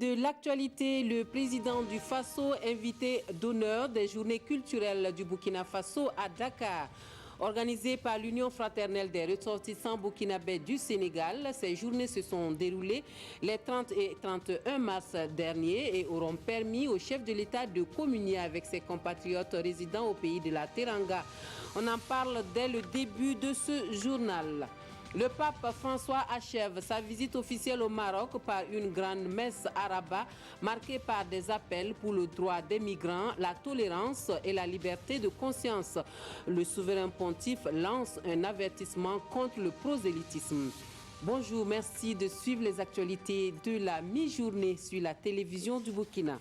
de l'actualité, le président du Faso, invité d'honneur des journées culturelles du Burkina Faso à Dakar. Organisées par l'Union fraternelle des ressortissants burkinabés du Sénégal, ces journées se sont déroulées les 30 et 31 mars dernier et auront permis au chef de l'État de communier avec ses compatriotes résidant au pays de la Teranga. On en parle dès le début de ce journal. Le pape François achève sa visite officielle au Maroc par une grande messe à Rabat marquée par des appels pour le droit des migrants, la tolérance et la liberté de conscience. Le souverain pontife lance un avertissement contre le prosélytisme. Bonjour, merci de suivre les actualités de la mi-journée sur la télévision du Burkina.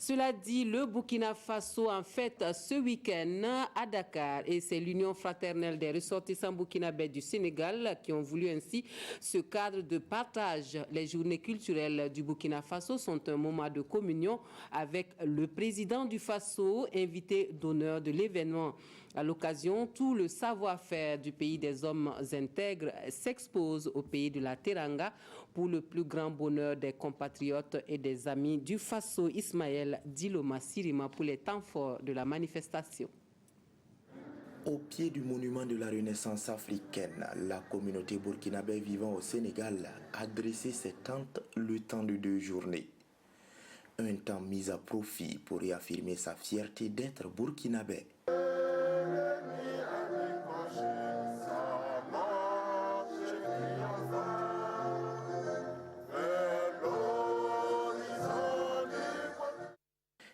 Cela dit, le Burkina Faso en fête ce week-end à Dakar et c'est l'Union fraternelle des ressortissants burkinabés du Sénégal qui ont voulu ainsi ce cadre de partage. Les journées culturelles du Burkina Faso sont un moment de communion avec le président du Faso, invité d'honneur de l'événement. À l'occasion, tout le savoir-faire du pays des hommes intègres s'expose au pays de la Teranga pour le plus grand bonheur des compatriotes et des amis du Faso. Ismaël Diloma Sirima pour les temps forts de la manifestation. Au pied du monument de la Renaissance africaine, la communauté burkinabé vivant au Sénégal a dressé ses tentes le temps de 2 journées. Un temps mis à profit pour réaffirmer sa fierté d'être burkinabé.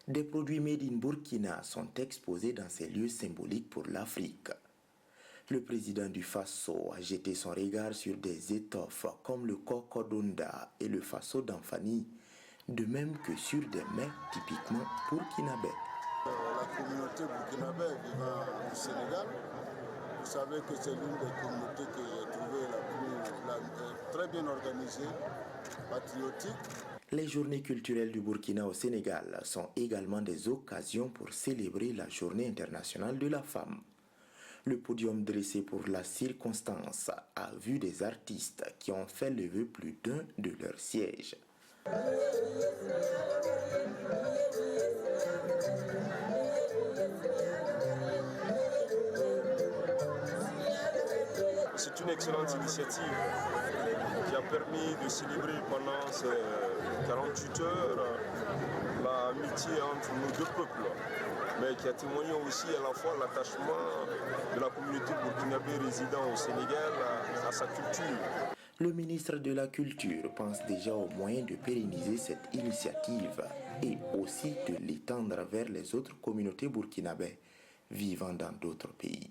Des produits made in Burkina sont exposés dans ces lieux symboliques pour l'Afrique. Le président du Faso a jeté son regard sur des étoffes comme le Kokodonda et le Faso d'Anfani, de même que sur des mets typiquement burkinabés. La communauté burkinabé vivant au Sénégal, vous savez que c'est l'une des communautés que j'ai trouvée très bien organisée, patriotique. Les journées culturelles du Burkina au Sénégal sont également des occasions pour célébrer la Journée internationale de la femme. Le podium dressé pour la circonstance a vu des artistes qui ont fait lever plus d'un de leurs sièges. C'est une excellente initiative qui a permis de célébrer pendant ces 48 heures l'amitié entre nos deux peuples, mais qui a témoigné aussi à la fois l'attachement de la communauté burkinabé résidant au Sénégal à sa culture. Le ministre de la Culture pense déjà aux moyens de pérenniser cette initiative et aussi de l'étendre vers les autres communautés burkinabées vivant dans d'autres pays.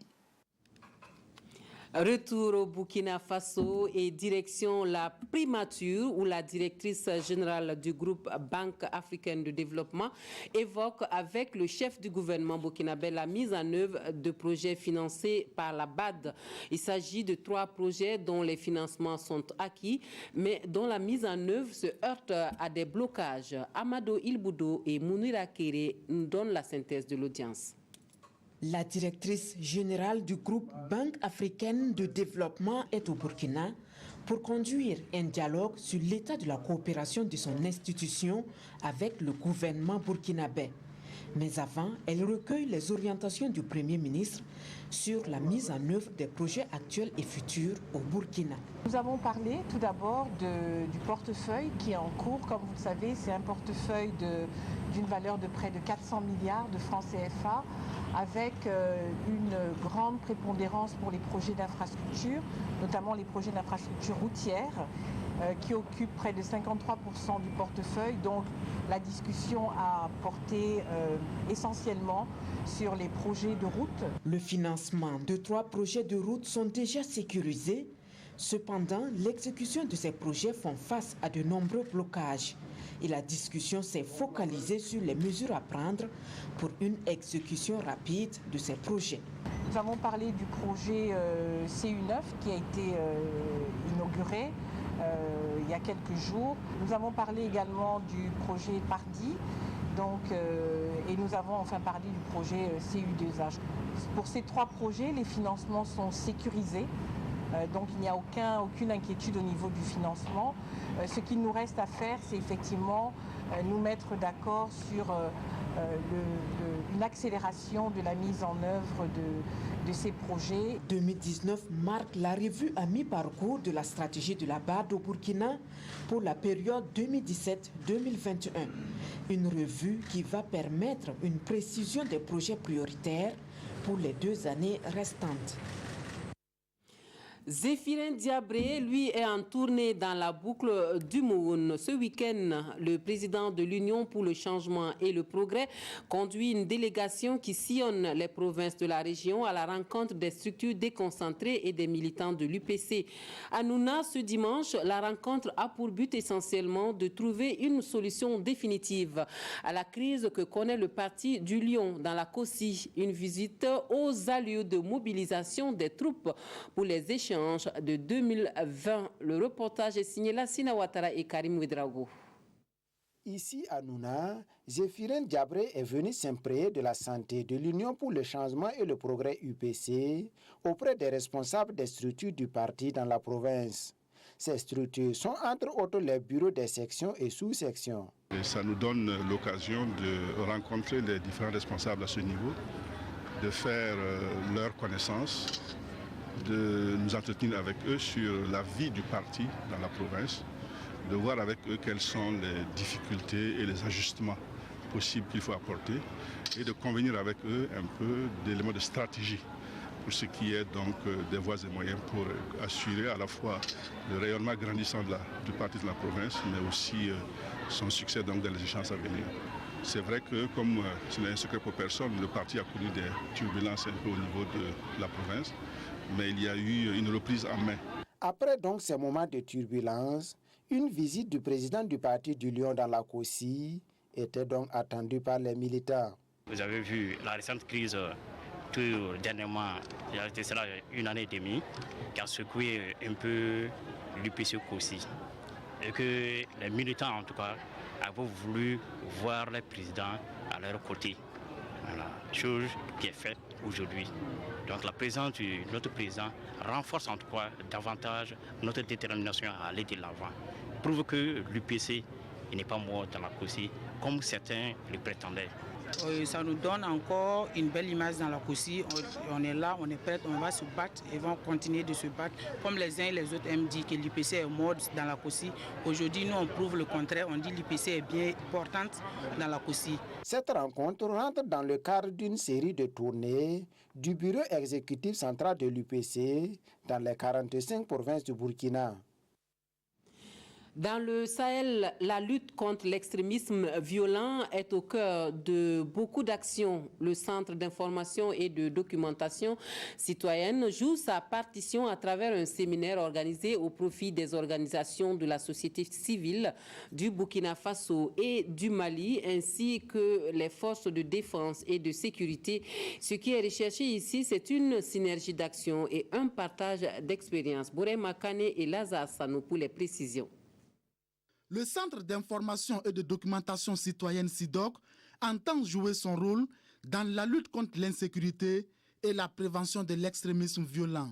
Retour au Burkina Faso et direction la primature où la directrice générale du groupe Banque africaine de développement évoque avec le chef du gouvernement burkinabé la mise en œuvre de projets financés par la BAD. Il s'agit de 3 projets dont les financements sont acquis mais dont la mise en œuvre se heurte à des blocages. Amado Ilboudo et Mounira Kéré nous donnent la synthèse de l'audience. La directrice générale du groupe Banque africaine de développement est au Burkina pour conduire un dialogue sur l'état de la coopération de son institution avec le gouvernement burkinabé. Mais avant, elle recueille les orientations du Premier ministre sur la mise en œuvre des projets actuels et futurs au Burkina. Nous avons parlé tout d'abord du portefeuille qui est en cours. Comme vous le savez, c'est un portefeuille d'une valeur de près de 400 milliards de francs CFA avec une grande prépondérance pour les projets d'infrastructure, notamment les projets d'infrastructure routière qui occupent près de 53% du portefeuille. Donc la discussion a porté essentiellement sur les projets de route. Le financement de 3 projets de route sont déjà sécurisés. Cependant, l'exécution de ces projets font face à de nombreux blocages. Et la discussion s'est focalisée sur les mesures à prendre pour une exécution rapide de ces projets. Nous avons parlé du projet CU9 qui a été inauguré il y a quelques jours. Nous avons parlé également du projet Pardi et nous avons enfin parlé du projet CU2H. Pour ces 3 projets, les financements sont sécurisés. Donc il n'y a aucune inquiétude au niveau du financement. Ce qu'il nous reste à faire, c'est effectivement nous mettre d'accord sur une accélération de la mise en œuvre de ces projets. 2019 marque la revue à mi-parcours de la stratégie de la BAD au Burkina pour la période 2017-2021. Une revue qui va permettre une précision des projets prioritaires pour les 2 années restantes. Zéphirin Diabré, lui, est en tournée dans la boucle du Moun. Ce week-end, le président de l'Union pour le changement et le progrès conduit une délégation qui sillonne les provinces de la région à la rencontre des structures déconcentrées et des militants de l'UPC. À Nouna, ce dimanche, la rencontre a pour but essentiellement de trouver une solution définitive à la crise que connaît le parti du Lion dans la COSI. Une visite aux allures de mobilisation des troupes pour les échanges de 2020. Le reportage est signé Lassina Ouattara et Karim Ouedraogo. Ici à Nouna, Zéphirin Diabré est venu s'imprégner de la santé de l'Union pour le changement et le progrès UPC auprès des responsables des structures du parti dans la province. Ces structures sont entre autres les bureaux des sections et sous-sections. Ça nous donne l'occasion de rencontrer les différents responsables à ce niveau, de faire leur connaissance, de nous entretenir avec eux sur la vie du parti dans la province, de voir avec eux quelles sont les difficultés et les ajustements possibles qu'il faut apporter et de convenir avec eux un peu d'éléments de stratégie pour ce qui est donc des voies et moyens pour assurer à la fois le rayonnement grandissant du parti de la province, mais aussi son succès donc dans les échéances à venir. C'est vrai que, comme ce n'est un secret pour personne, le parti a connu des turbulences un peu au niveau de la province, mais il y a eu une reprise en main. Après donc ces moments de turbulence, une visite du président du parti du Lion dans la COSI était donc attendue par les militants. Vous avez vu la récente crise tout dernièrement, il y a été cela une année et demie, qui a secoué un peu l'UPC COSI. Et que les militants, en tout cas, avaient voulu voir les présidents à leur côté. Voilà, chose qui est faite aujourd'hui. Donc la présence de notre président renforce en tout cas davantage notre détermination à aller de l'avant. Prouve que l'UPC n'est pas mort dans la COSI comme certains le prétendaient. Ça nous donne encore une belle image dans la COSI. On est là, on est prêt, on va se battre et vont continuer de se battre. Comme les uns et les autres aiment dire que l'UPC est mort dans la COSI. Aujourd'hui, nous, on prouve le contraire. On dit que l'UPC est bien importante dans la COSI. Cette rencontre rentre dans le cadre d'une série de tournées du bureau exécutif central de l'UPC dans les 45 provinces du Burkina. Dans le Sahel, la lutte contre l'extrémisme violent est au cœur de beaucoup d'actions. Le Centre d'information et de documentation citoyenne joue sa partition à travers un séminaire organisé au profit des organisations de la société civile du Burkina Faso et du Mali, ainsi que les forces de défense et de sécurité. Ce qui est recherché ici, c'est une synergie d'action et un partage d'expériences. Bouré Makane et Lazare Sano pour les précisions. Le Centre d'information et de documentation citoyenne CIDOC entend jouer son rôle dans la lutte contre l'insécurité et la prévention de l'extrémisme violent.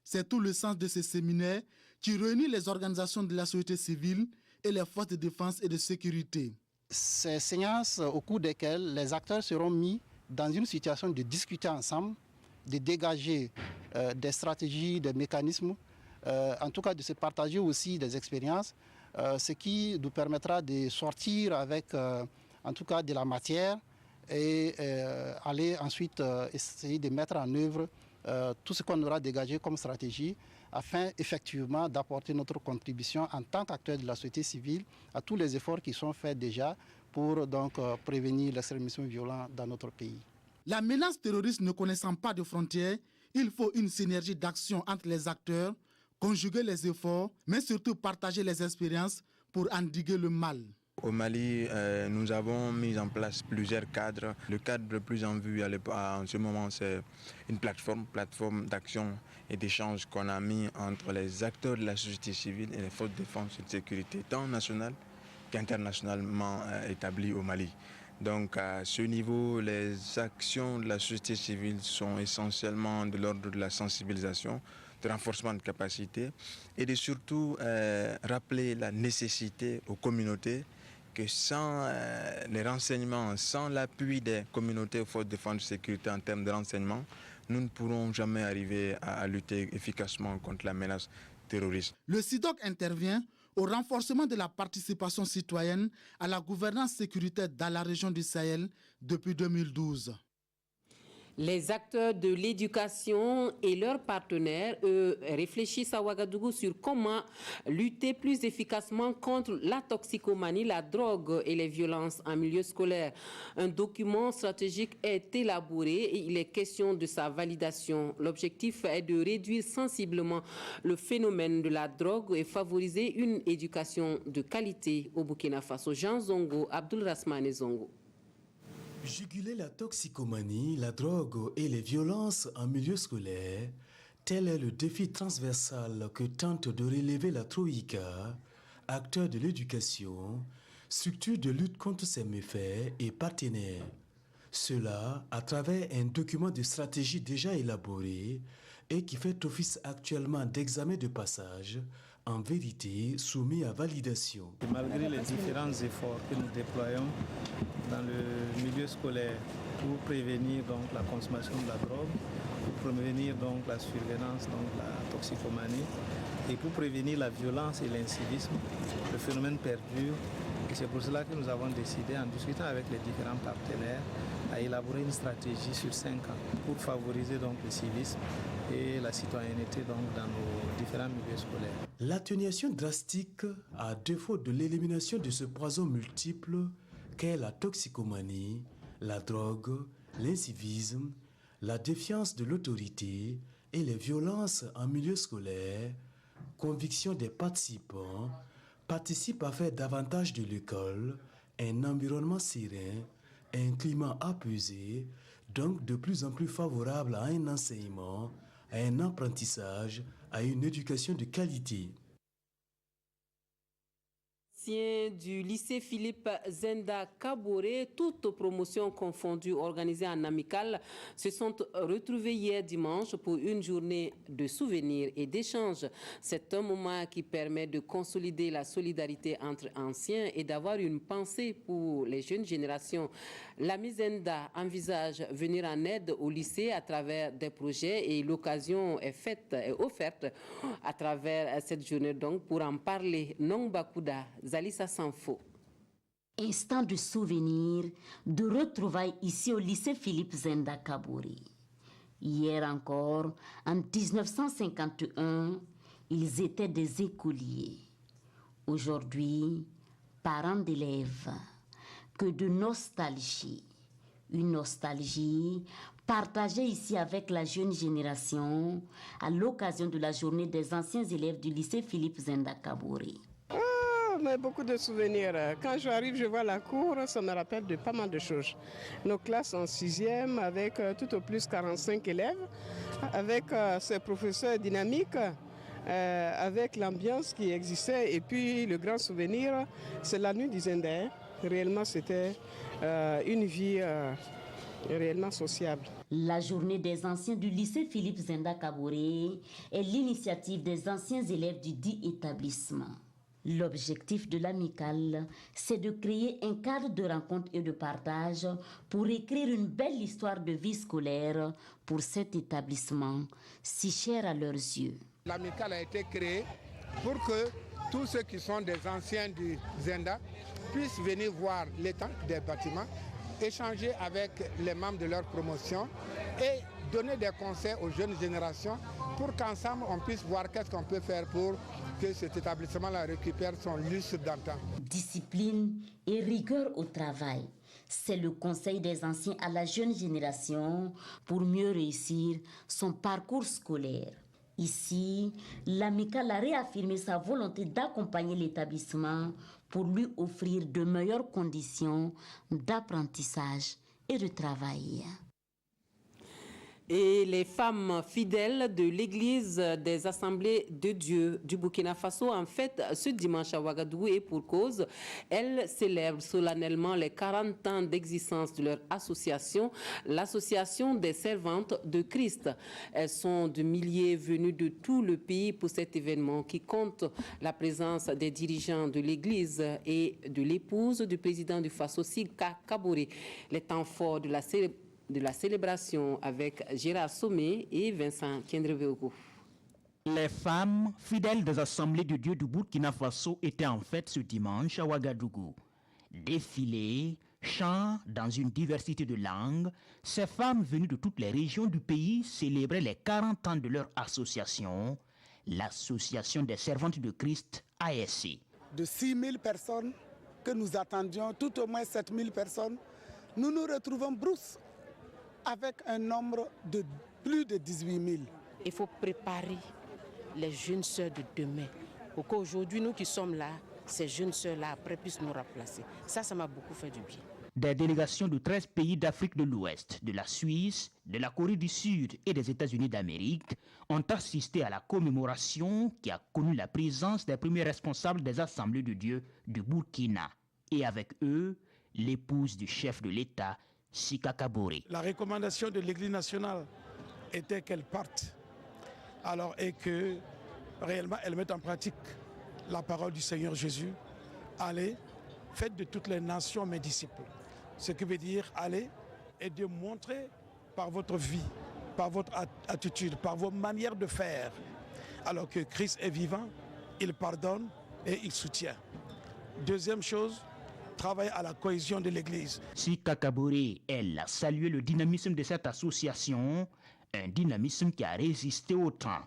C'est tout le sens de ce séminaire qui réunit les organisations de la société civile et les forces de défense et de sécurité. Ces séances au cours desquelles les acteurs seront mis dans une situation de discuter ensemble, de dégager des stratégies, des mécanismes, en tout cas de se partager aussi des expériences, ce qui nous permettra de sortir avec en tout cas de la matière et aller ensuite essayer de mettre en œuvre tout ce qu'on aura dégagé comme stratégie afin effectivement d'apporter notre contribution en tant qu'acteur de la société civile à tous les efforts qui sont faits déjà pour donc prévenir l'extrémisme violent dans notre pays. La menace terroriste ne connaissant pas de frontières, il faut une synergie d'action entre les acteurs, conjuguer les efforts, mais surtout partager les expériences pour endiguer le mal. Au Mali, nous avons mis en place plusieurs cadres. Le cadre le plus en vue en ce moment, c'est une plateforme d'action et d'échange qu'on a mis entre les acteurs de la société civile et les forces de défense et de sécurité, tant nationales qu'internationalement établies au Mali. Donc à ce niveau, les actions de la société civile sont essentiellement de l'ordre de la sensibilisation, de renforcement de capacité et de surtout rappeler la nécessité aux communautés que sans les renseignements, sans l'appui des communautés aux forces de défense et de sécurité en termes de renseignements, nous ne pourrons jamais arriver à lutter efficacement contre la menace terroriste. Le SIDOC intervient au renforcement de la participation citoyenne à la gouvernance sécuritaire dans la région du Sahel depuis 2012. Les acteurs de l'éducation et leurs partenaires, eux, réfléchissent à Ouagadougou sur comment lutter plus efficacement contre la toxicomanie, la drogue et les violences en milieu scolaire. Un document stratégique est élaboré et il est question de sa validation. L'objectif est de réduire sensiblement le phénomène de la drogue et favoriser une éducation de qualité au Burkina Faso. Jean Zongo, Abdul Rasmane Zongo. Juguler la toxicomanie, la drogue et les violences en milieu scolaire, tel est le défi transversal que tente de relever la Troïka, acteur de l'éducation, structure de lutte contre ces méfaits et partenaires. Cela à travers un document de stratégie déjà élaboré et qui fait office actuellement d'examen de passage, en vérité soumis à validation. Malgré les différents efforts que nous déployons dans le milieu scolaire pour prévenir donc la consommation de la drogue, pour prévenir donc la surveillance, donc la toxicomanie et pour prévenir la violence et l'incivisme, le phénomène perdure. Et c'est pour cela que nous avons décidé, en discutant avec les différents partenaires, à élaborer une stratégie sur 5 ans pour favoriser donc le civisme et la citoyenneté donc dans nos différents milieux scolaires. L'atténuation drastique, à défaut de l'élimination de ce poison multiple qu'est la toxicomanie, la drogue, l'incivisme, la défiance de l'autorité et les violences en milieu scolaire, conviction des participants, participe à faire davantage de l'école un environnement serein, un climat apaisé, donc de plus en plus favorable à un enseignement, à un apprentissage, à une éducation de qualité. Du lycée Philippe Zenda Kaboré, toutes promotions confondues organisées en amical, se sont retrouvées hier dimanche pour une journée de souvenirs et d'échanges. C'est un moment qui permet de consolider la solidarité entre anciens et d'avoir une pensée pour les jeunes générations. La Zenda envisage venir en aide au lycée à travers des projets et l'occasion est offerte à travers cette journée. Donc, pour en parler, Nong Bakuda, Zalissa Sanfo. Instant de souvenir, de retrouvailles ici au lycée Philippe Zenda Kaboré. Hier encore, en 1951, ils étaient des écoliers. Aujourd'hui, parents d'élèves. Que de nostalgie. Une nostalgie partagée ici avec la jeune génération à l'occasion de la journée des anciens élèves du lycée Philippe Zenda Kaboré. Mais beaucoup de souvenirs. Quand j'arrive, je vois la cour, ça me rappelle de pas mal de choses. Nos classes en 6e avec tout au plus 45 élèves, avec ces professeurs dynamiques, avec l'ambiance qui existait. Et puis le grand souvenir, c'est la nuit du Zenda. Réellement, c'était une vie réellement sociable. La journée des anciens du lycée Philippe Zenda Kaboré est l'initiative des anciens élèves du dit établissement. L'objectif de l'amicale, c'est de créer un cadre de rencontre et de partage pour écrire une belle histoire de vie scolaire pour cet établissement, si cher à leurs yeux. L'amicale a été créée pour que tous ceux qui sont des anciens du Zenda puissent venir voir l'état des bâtiments, échanger avec les membres de leur promotion et donner des conseils aux jeunes générations pour qu'ensemble on puisse voir qu'est-ce qu'on peut faire pour que cet établissement-là récupère son lustre d'antan. Discipline et rigueur au travail, c'est le conseil des anciens à la jeune génération pour mieux réussir son parcours scolaire. Ici, l'amicale a réaffirmé sa volonté d'accompagner l'établissement pour lui offrir de meilleures conditions d'apprentissage et de travail. Et les femmes fidèles de l'Église des Assemblées de Dieu du Burkina Faso, en fait, ce dimanche à Ouagadougou, et pour cause, elles célèbrent solennellement les 40 ans d'existence de leur association, l'Association des Servantes de Christ. Elles sont de milliers venues de tout le pays pour cet événement qui compte la présence des dirigeants de l'Église et de l'épouse du président du Faso, Sika Kaboré. Les temps forts de la célébration avec Gérard Sommet et Vincent Kendreveogo. Les femmes fidèles des Assemblées de Dieu du Burkina Faso étaient en fête ce dimanche à Ouagadougou. Défilés, chants dans une diversité de langues, ces femmes venues de toutes les régions du pays célébraient les 40 ans de leur association, l'Association des Servantes de Christ, ASC. De 6 000 personnes que nous attendions, tout au moins 7 000 personnes, nous nous retrouvons brousse avec un nombre de plus de 18 000. Il faut préparer les jeunes sœurs de demain pour qu'aujourd'hui, nous qui sommes là, ces jeunes sœurs-là, après, puissent nous remplacer. Ça m'a beaucoup fait du bien. Des délégations de 13 pays d'Afrique de l'Ouest, de la Suisse, de la Corée du Sud et des États-Unis d'Amérique ont assisté à la commémoration qui a connu la présence des premiers responsables des Assemblées de Dieu du Burkina. Et avec eux, l'épouse du chef de l'État, Sika Kaboré. La recommandation de l'Église nationale était qu'elle parte, alors et que réellement elle mette en pratique la parole du Seigneur Jésus. Allez, faites de toutes les nations mes disciples. Ce qui veut dire aller et de montrer par votre vie, par votre attitude, par vos manières de faire. Alors que Christ est vivant, il pardonne et il soutient. Deuxième chose, travailler à la cohésion de l'Église. Sika Kaboré, elle a salué le dynamisme de cette association, un dynamisme qui a résisté au temps.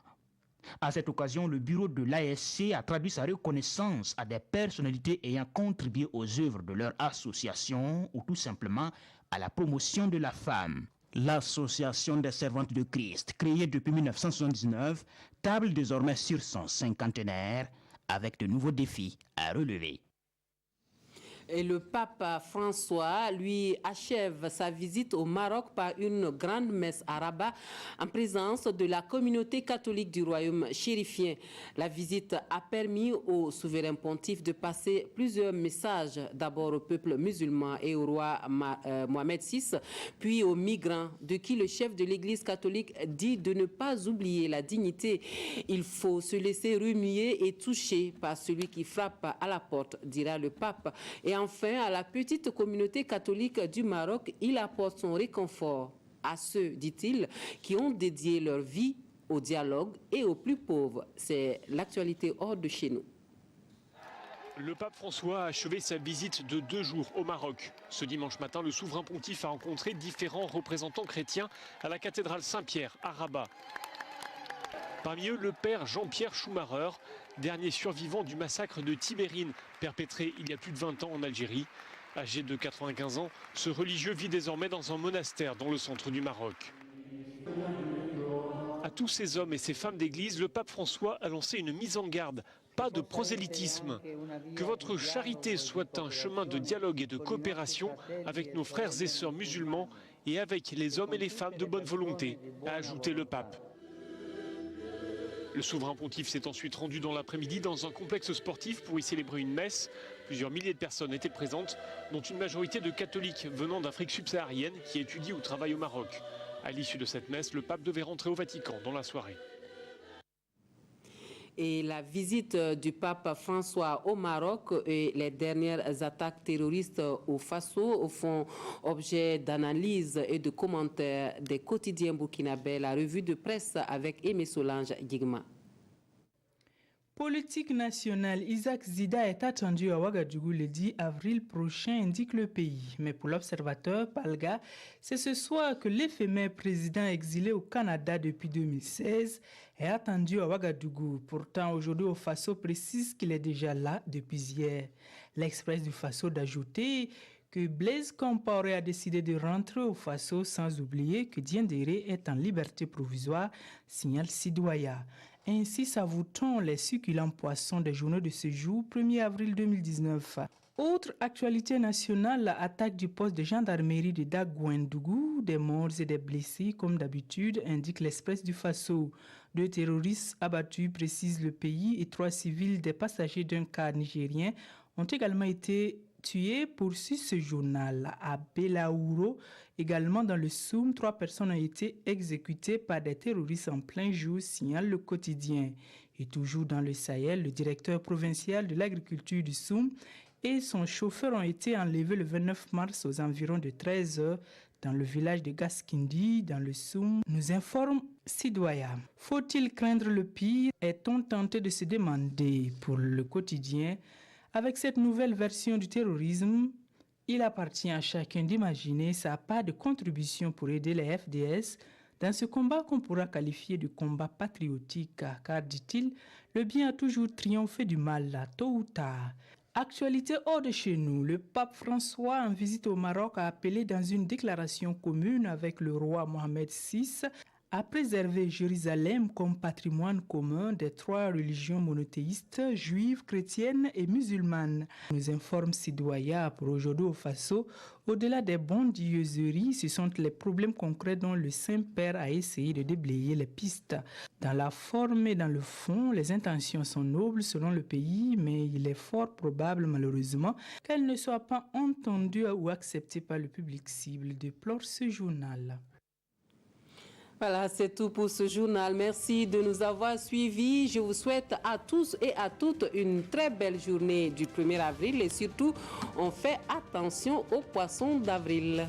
À cette occasion, le bureau de l'ASC a traduit sa reconnaissance à des personnalités ayant contribué aux œuvres de leur association ou tout simplement à la promotion de la femme. L'Association des Servantes de Christ, créée depuis 1979, table désormais sur son cinquantenaire avec de nouveaux défis à relever. Et le pape François, lui, achève sa visite au Maroc par une grande messe à Rabat en présence de la communauté catholique du royaume chérifien. La visite a permis au souverain pontife de passer plusieurs messages, d'abord au peuple musulman et au roi Mohamed VI, puis aux migrants, de qui le chef de l'Église catholique dit de ne pas oublier la dignité. Il faut se laisser remuer et toucher par celui qui frappe à la porte, dira le pape. Et enfin, à la petite communauté catholique du Maroc, il apporte son réconfort à ceux, dit-il, qui ont dédié leur vie au dialogue et aux plus pauvres. C'est l'actualité hors de chez nous. Le pape François a achevé sa visite de 2 jours au Maroc. Ce dimanche matin, le souverain pontife a rencontré différents représentants chrétiens à la cathédrale Saint-Pierre à Rabat. Parmi eux, le père Jean-Pierre Schumacher, dernier survivant du massacre de Tibérine, perpétré il y a plus de 20 ans en Algérie. Âgé de 95 ans, ce religieux vit désormais dans un monastère dans le centre du Maroc. À tous ces hommes et ces femmes d'église, le pape François a lancé une mise en garde. Pas de prosélytisme. Que votre charité soit un chemin de dialogue et de coopération avec nos frères et sœurs musulmans et avec les hommes et les femmes de bonne volonté, a ajouté le pape. Le souverain pontife s'est ensuite rendu dans l'après-midi dans un complexe sportif pour y célébrer une messe. Plusieurs milliers de personnes étaient présentes, dont une majorité de catholiques venant d'Afrique subsaharienne qui étudient ou travaillent au Maroc. À l'issue de cette messe, le pape devait rentrer au Vatican dans la soirée. Et la visite du pape François au Maroc et les dernières attaques terroristes au Faso font objet d'analyse et de commentaires des quotidiens burkinabés. La revue de presse avec Aimé Solange Guigma. Politique nationale, Isaac Zida est attendu à Ouagadougou le 10 avril prochain, indique le pays. Mais pour l'observateur Palga, c'est ce soir que l'éphémère président exilé au Canada depuis 2016 est attendu à Ouagadougou. Pourtant, aujourd'hui, au Faso précise qu'il est déjà là depuis hier. L'Express du Faso d'ajouter que Blaise Compaoré a décidé de rentrer au Faso sans oublier que Diendéré est en liberté provisoire, signale Sidoya. Ainsi savourons les succulents poissons des journaux de ce jour, 1er avril 2019. Autre actualité nationale, l'attaque du poste de gendarmerie de Dagouendougou, des morts et des blessés, comme d'habitude, indique l'Express du Faso. 2 terroristes abattus, précise le pays, et 3 civils, des passagers d'un car nigérien, ont également été tués, poursuit ce journal. À Belaouro, également dans le Soum, 3 personnes ont été exécutées par des terroristes en plein jour, signale le quotidien. Et toujours dans le Sahel, le directeur provincial de l'agriculture du Soum et son chauffeur ont été enlevés le 29 mars aux environs de 13 heures dans le village de Gaskindi, dans le Soum, nous informe Sidoya. Faut-il craindre le pire? Est-on tenté de se demander pour le quotidien? Avec cette nouvelle version du terrorisme, il appartient à chacun d'imaginer sa part de contribution pour aider les FDS dans ce combat qu'on pourra qualifier de combat patriotique, car, dit-il, le bien a toujours triomphé du mal, là, tôt ou tard. Actualité hors de chez nous, le pape François, en visite au Maroc, a appelé dans une déclaration commune avec le roi Mohamed VI à préserver Jérusalem comme patrimoine commun des 3 religions monothéistes, juives, chrétiennes et musulmanes. Nous informe Sidoya pour aujourd'hui au Faso. Au-delà des bondieuseries, ce sont les problèmes concrets dont le Saint-Père a essayé de déblayer les pistes. Dans la forme et dans le fond, les intentions sont nobles selon le pays, mais il est fort probable malheureusement qu'elles ne soient pas entendues ou acceptées par le public cible, déplore ce journal. Voilà, c'est tout pour ce journal. Merci de nous avoir suivis. Je vous souhaite à tous et à toutes une très belle journée du 1er avril et surtout, on fait attention aux poissons d'avril.